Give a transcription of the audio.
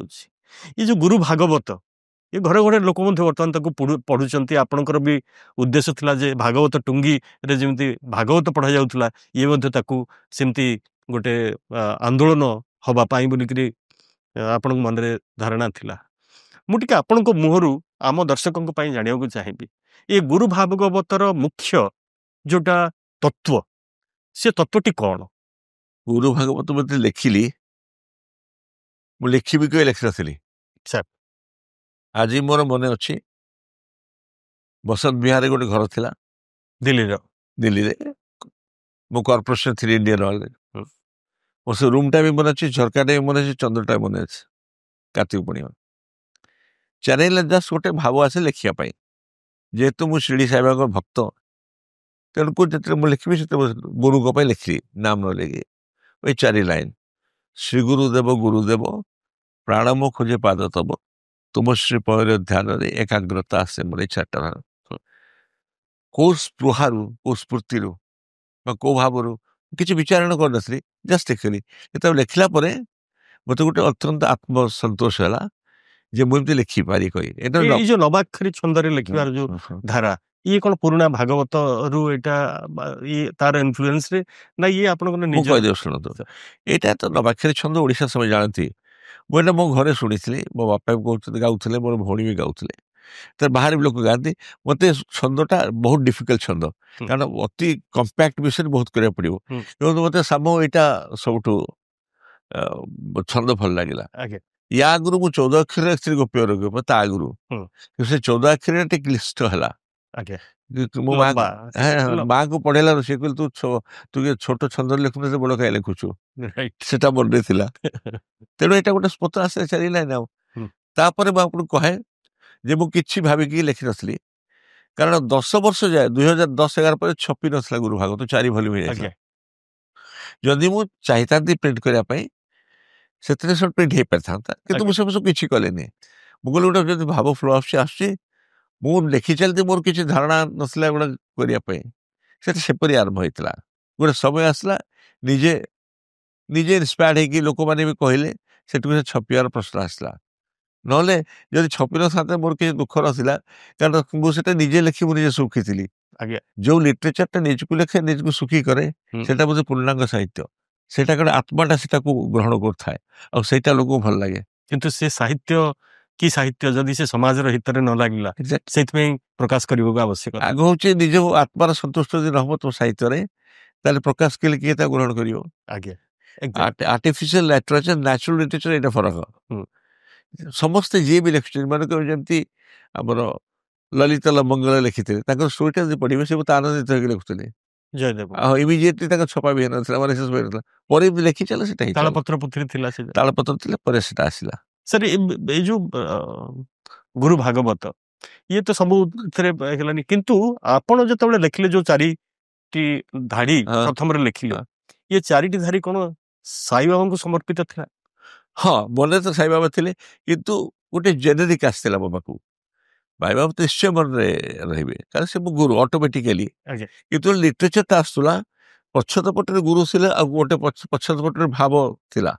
ଅଛି। ଏ ଯୋଉ ଗୁରୁ ଭାଗବତ ଏ ଘରେ ଘରେ ଲୋକ ମଧ୍ୟ ବର୍ତ୍ତମାନ ତାକୁ ପଢୁଛନ୍ତି। ଆପଣଙ୍କର ବି ଉଦ୍ଦେଶ୍ୟ ଥିଲା ଯେ ଭାଗବତ ଟୁଙ୍ଗିରେ ଯେମିତି ଭାଗବତ ପଢା ଯାଉଥିଲା ଇଏ ମଧ୍ୟ ତାକୁ ସେମିତି ଗୋଟେ ଆନ୍ଦୋଳନ ହବା ପାଇଁ ବୋଲିକିରି ଆପଣଙ୍କ ମନରେ ଧାରଣା ଥିଲା। ମୁଁ ଟିକେ ଆପଣଙ୍କ ମୁହଁରୁ ଆମ ଦର୍ଶକଙ୍କ ପାଇଁ ଜାଣିବାକୁ ଚାହିଁବି ଏ ଗୁରୁ ଭାଗବତର ମୁଖ୍ୟ ଯୋଉଟା ତତ୍ତ୍ୱ ସେ ତତ୍ତ୍ୱଟି କ'ଣ? ଗୁରୁ ଭାଗବତ ମୋତେ ଲେଖିଲି, ମୁଁ ଲେଖିବି କହି ଲେଖିନଥିଲି। ସାର୍ ଆଜି ମୋର ମନେ ଅଛି, ବସନ୍ତ ବିହାରରେ ଗୋଟେ ଘର ଥିଲା ଦିଲ୍ଲୀରେ। ମୁଁ କର୍ପୋରେସନ ଥିଲି ଇଣ୍ଡିଆନ ଅଏଲରେ। ମୋ ସେ ରୁମ୍ଟା ବି ମନେ ଅଛି, ଝରକାଟା ବି ମନେ ଅଛି, ଚନ୍ଦ୍ରଟା ବି ମନେ ଅଛି। କାର୍ତ୍ତିକ ପୂର୍ଣ୍ଣିମା ଚାରିଲେ ଜଷ୍ଟ ଗୋଟେ ଭାବ ଆସେ ଲେଖିବା ପାଇଁ। ଯେହେତୁ ମୁଁ ଶିରିଡି ସାଇବାବାଙ୍କ ଭକ୍ତ, ତେଣୁକୁ ଯେତେବେଳେ ମୁଁ ଲେଖିବି ସେତେବେଳେ ଗୁରୁଙ୍କ ପାଇଁ ଲେଖିଲି, ନାମ ନ ଲେଖି ଏଇ 4 ଲାଇନ୍। ଶ୍ରୀ ଗୁରୁଦେବ ପ୍ରାଣମ ଖୋଜେ ପାଦ ତବ, ତୁମ ଶ୍ରୀ ପୟର ଧ୍ୟାନରେ ଏକାଗ୍ରତା ଆସେ ମୋର। ଏଇ 4ଟା ଭାଗ କୋଉ ସ୍ପୃହାରୁ, କୋଉ ସ୍ଫୂର୍ତ୍ତିରୁ ବା କୋଉ ଭାବରୁ କିଛି ବିଚାରଣ କରିନଥିଲି, ଜଷ୍ଟ ଲେଖିଲି। ଯେତେବେଳେ ଲେଖିଲା ପରେ ମୋତେ ଗୋଟେ ଅତ୍ୟନ୍ତ ଆତ୍ମସନ୍ତୋଷ ହେଲା ଯେ ମୁଁ ଏମିତି ଲେଖିପାରି କହି। ଏଇ ଯୋଉ ନବାକ୍ଷରୀ ଛନ୍ଦରେ ଲେଖିବାର ଯୋଉ ଧାରା ଇଏ କ'ଣ ପୁରୁଣା ଭାଗବତରୁ ଏଇଟା ଇଏ ତାର ଇନଫ୍ଲୁଏନ୍ସ ରେ ନା ଇଏ ଆପଣଙ୍କର ମୁଁ କହିଦେବ ଶୁଣନ୍ତୁ, ଏଇଟା ତ ନବାକ୍ଷରୀ ଛନ୍ଦ ଓଡ଼ିଶା ସମୟ ଜାଣନ୍ତି। ମୁଁ ଏଇଟା ମୋ ଘରେ ଶୁଣିଥିଲି, ମୋ ବାପା ବି ଗାଉଥିଲେ, ମୋର ଭଉଣୀ ବି ଗାଉଥିଲେ, ତ ବାହାରେ ବି ଲୋକ ଗାଆନ୍ତି। ମୋତେ ଛନ୍ଦଟା ବହୁତ ଡିଫିକଲ୍ଟ ଛନ୍ଦ, କାରଣ ଅତି କମ୍ପାକ୍ଟ ବିଷୟରେ ବହୁତ କରିବାକୁ ପଡ଼ିବ। ଏବଂ ମୋତେ ସାମ ଏଇଟା ସବୁଠୁ ଛନ୍ଦ ଭଲ ଲାଗିଲା। ୟା ଆଗରୁ ମୁଁ 14 ଅକ୍ଷର ଲେଖିଥିଲି ଗୋପୀ ରଘୁ, ତା ଆଗରୁ ସେ 14 ଅକ୍ଷର ଟିକେ କ୍ଲିଷ୍ଟ ହେଲା। ମୋ ମାଆଙ୍କୁ ପଢେଇଲାରୁ ସେ କହିଲେ ତୁ ଛୋଟ ଛନ୍ଦରେ ଲେଖୁନୁ, ବଡ କାହିଁ ଲେଖୁଛୁ, ସେଟା ମନରେ ଥିଲା। ତେଣୁ ଏଇଟା ଗୋଟେ ସ୍ପୋତ ଆସେ ଚାଲିଲାନି ଆଉ। ତାପରେ ମୁଁ ଆପଣଙ୍କୁ କହେ ଯେ ମୁଁ କିଛି ଭାବିକି ଲେଖିନଥିଲି, କାରଣ 10 ବର୍ଷ ଯାଏ 2010-11 ପରେ ଛପି ନଥିଲା ଗୁରୁ ଭାଗବତ, 4 ଭଲ୍ୟୁମ ହେଇଯାଇଥିଲା। ଯଦି ମୁଁ ଚାହିଁଥାନ୍ତି ପ୍ରିଣ୍ଟ କରିବା ପାଇଁ ସେଥିରେ ସବୁ ପ୍ରିଣ୍ଟ ହେଇପାରିଥାନ୍ତା, କିନ୍ତୁ ମୁଁ ସବୁ କିଛି କଲେନି। ମୁଁ କହିଲି ଗୋଟେ ଯଦି ଭାବ ଫ୍ଲୋ ଆସୁଛି ମୁଁ ଲେଖି ଚାଲିଛି, ମୋର କିଛି ଧାରଣା ନଥିଲା ଏଗୁଡ଼ା କରିବା ପାଇଁ। ସେଟା ସେପରି ଆରମ୍ଭ ହେଇଥିଲା। ଗୋଟେ ସମୟ ଆସିଲା ନିଜେ ଇନ୍ସପାୟାର୍ଡ ହେଇକି ଲୋକମାନେ ବି କହିଲେ, ସେଠୁ ସେ ଛପିବାର ପ୍ରଶ୍ନ ଆସିଲା। ନହେଲେ ଯଦି ଛପି ନଥାନ୍ତେ ମୋର କିଛି ଦୁଃଖ ନଥିଲା, କାରଣ ମୁଁ ସେଟା ନିଜେ ଲେଖି ମୁଁ ନିଜେ ସୁଖୀ ଥିଲି। ଯୋଉ ଲିଟରେଚରଟା ନିଜକୁ ଲେଖେ, ନିଜକୁ ସୁଖୀ କରେ, ସେଟା ବୋଧେ ପୂର୍ଣ୍ଣାଙ୍ଗ ସାହିତ୍ୟ। ସେଇଟା ଗୋଟେ ଆତ୍ମାଟା ସେଟାକୁ ଗ୍ରହଣ କରୁଥାଏ, ଆଉ ସେଇଟା ଲୋକଙ୍କୁ ଭଲ ଲାଗେ। କିନ୍ତୁ ସେ ସାହିତ୍ୟ କି ସାହିତ୍ୟ ଯଦି ସେ ସମାଜର ହିତରେ ନ ଲାଗିଲା, ସେଇଥିପାଇଁ ପ୍ରକାଶ କରିବାକୁ ଆବଶ୍ୟକ। ଆଗ ହଉଛି ନିଜ ଆତ୍ମାର ସନ୍ତୁଷ୍ଟ ଯଦି ନ ହବ ତମ ସାହିତ୍ୟରେ, ତାହେଲେ ପ୍ରକାଶ କଲେ କିଏ ତା ଗ୍ରହଣ କରିବ? ଆର୍ଟିଫିସିଆଲ ଲିଟରେଚର, ନ୍ୟାଚୁରାଲ ଲିଟରେଚର, ଏଇଟା ଫରକ। ସମସ୍ତେ ଯିଏ ବି ଲେଖୁଛନ୍ତି, ମନେକର ଯେମିତି ଆମର ଲଳିତ ମଙ୍ଗଳ ଲେଖିଥିଲେ, ତାଙ୍କର ଷ୍ଟୋରିଟା ଯଦି ପଢିବେ ସେ ବହୁତ ଆନନ୍ଦିତ ହେଇକି ଲେଖୁଥିଲେ। ଆଉ ଇମିଡିଏଟଲି ତାଙ୍କ ଛପା ବି ହେଇନଥିଲା, ମାନେ ଶେଷ ହେଇନଥିଲା, ପରେ ଲେଖି ଚାଲେ ସେଟା ତାଳପତ୍ର ପୁଥି ଥିଲା, ତାଳପତ୍ର ଥିଲା, ପରେ ସେଟା ଆସିଲା। ସାର୍ ଏଇ ଯୋଉ ଗୁରୁ ଭାଗବତ ଇଏ ତ ସବୁଥିରେ ହେଇଗଲାନି, କିନ୍ତୁ ଆପଣ ଯେତେବେଳେ ଲେଖିଲେ ଯୋଉ 4ଟି ଧାଡି ପ୍ରଥମରେ ଲେଖିଲେ, ଇଏ 4ଟି ଧାଡି କ'ଣ ସାଇବାବାଙ୍କୁ ସମର୍ପିତ ଥିଲା? ହଁ, ମନରେ ତ ସାଇବାବା ଥିଲେ, କିନ୍ତୁ ଗୋଟେ ଜେନେରିକ ଆସିଥିଲା ମୋ ପାଖକୁ। ସାଇବାବା ତ ନିଶ୍ଚୟ ମନରେ ରହିବେ, କାରଣ ସେ ମୋ ଗୁରୁ ଅଟୋମେଟିକାଲି। କିନ୍ତୁ ଲିଟରେଚରଟା ଆସୁଥିଲା, ପଛତ ପଟରେ ଗୁରୁ ଥିଲେ ଆଉ ଗୋଟେ ପଛତ ପଟରେ ଭାବ ଥିଲା।